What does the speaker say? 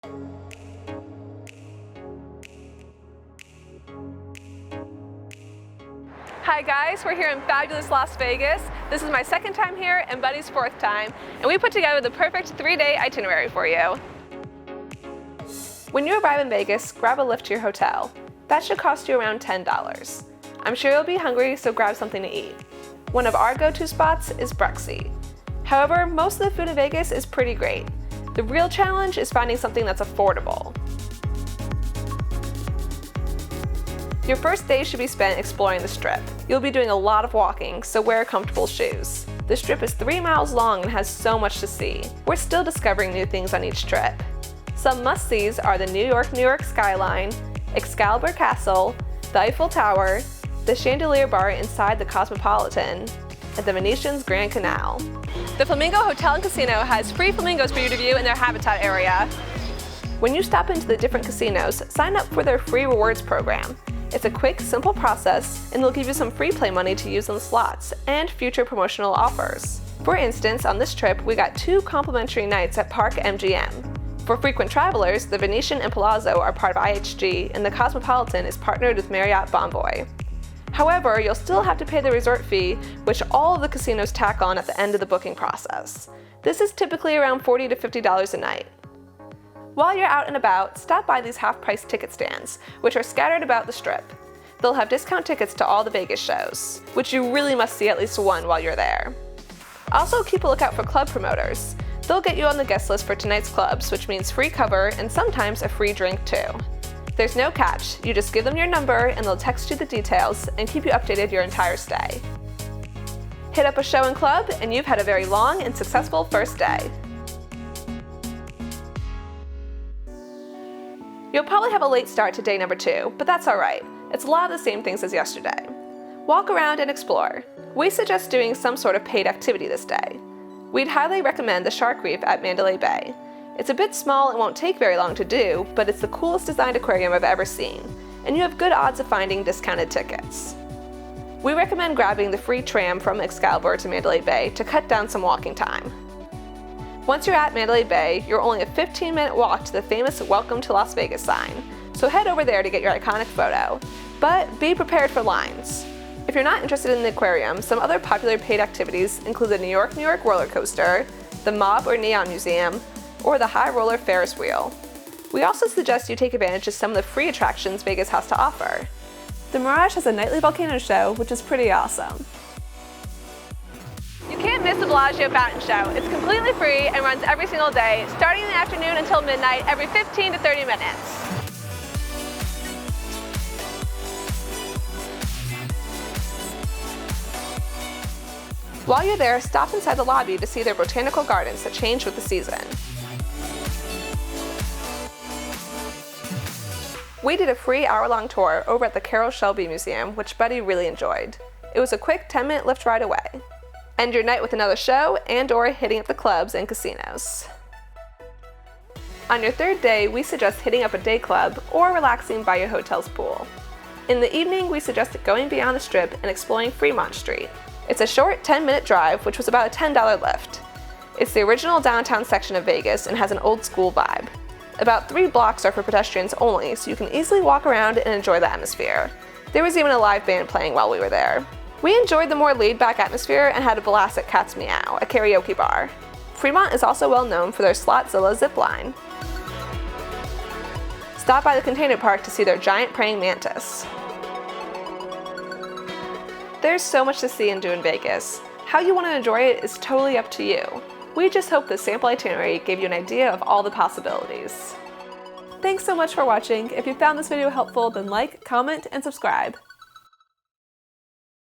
Hi guys, we're here in fabulous Las Vegas. This is my second time here and Buddy's fourth time, and we put together the perfect 3-day itinerary for you. When you arrive in Vegas, grab a Lyft to your hotel. That should cost you around $10. I'm sure you'll be hungry, so grab something to eat. One of our go-to spots is Bruxy. However, most of the food in Vegas is pretty great. The real challenge is finding something that's affordable. Your first day should be spent exploring the Strip. You'll be doing a lot of walking, so wear comfortable shoes. The Strip is 3 miles long and has so much to see. We're still discovering new things on each trip. Some must-sees are the New York Skyline, Excalibur Castle, the Eiffel Tower, the Chandelier bar inside the Cosmopolitan, and the Venetian Grand Canal. The Flamingo Hotel and Casino has free flamingos for you to view in their habitat area. When you stop into the different casinos, sign up for their free rewards program. It's a quick, simple process, and they'll give you some free play money to use on slots and future promotional offers. For instance, on this trip, we got 2 complimentary nights at Park MGM. For frequent travelers, the Venetian and Palazzo are part of IHG, and the Cosmopolitan is partnered with Marriott Bonvoy. However, you'll still have to pay the resort fee, which all of the casinos tack on at the end of the booking process. This is typically around $40 to $50 a night. While you're out and about, stop by these half-price ticket stands, which are scattered about the Strip. They'll have discount tickets to all the Vegas shows, which you really must see at least one while you're there. Also, keep a lookout for club promoters. They'll get you on the guest list for tonight's clubs, which means free cover and sometimes a free drink too. There's no catch. You just give them your number and they'll text you the details and keep you updated your entire stay. Hit up a show and club and you've had a very long and successful first day. You'll probably have a late start to day number 2, but that's alright. It's a lot of the same things as yesterday. Walk around and explore. We suggest doing some sort of paid activity this day. We'd highly recommend the Shark Reef at Mandalay Bay. It's a bit small and won't take very long to do, but it's the coolest designed aquarium I've ever seen, and you have good odds of finding discounted tickets. We recommend grabbing the free tram from Excalibur to Mandalay Bay to cut down some walking time. Once you're at Mandalay Bay, you're only a 15-minute walk to the famous Welcome to Las Vegas sign, so head over there to get your iconic photo. But be prepared for lines. If you're not interested in the aquarium, some other popular paid activities include the New York roller coaster, the Mob or Neon Museum, or the High Roller Ferris wheel. We also suggest you take advantage of some of the free attractions Vegas has to offer. The Mirage has a nightly volcano show, which is pretty awesome. You can't miss the Bellagio fountain show. It's completely free and runs every single day, starting in the afternoon until midnight, every 15 to 30 minutes. While you're there, stop inside the lobby to see their botanical gardens that change with the season. We did a free hour-long tour over at the Carroll Shelby Museum, which Buddy really enjoyed. It was a quick 10-minute Lyft ride away. End your night with another show and/or hitting up the clubs and casinos. On your third day, we suggest hitting up a day club or relaxing by your hotel's pool. In the evening, we suggest going beyond the Strip and exploring Fremont Street. It's a short 10-minute drive, which was about a $10 lift. It's the original downtown section of Vegas and has an old-school vibe. About 3 blocks are for pedestrians only, so you can easily walk around and enjoy the atmosphere. There was even a live band playing while we were there. We enjoyed the more laid-back atmosphere and had a blast at Cat's Meow, a karaoke bar. Fremont is also well known for their Slotzilla zipline. Stop by the container park to see their giant praying mantis. There's so much to see and do in Vegas. How you want to enjoy it is totally up to you. We just hope this sample itinerary gave you an idea of all the possibilities. Thanks so much for watching. If you found this video helpful, then like, comment, and subscribe.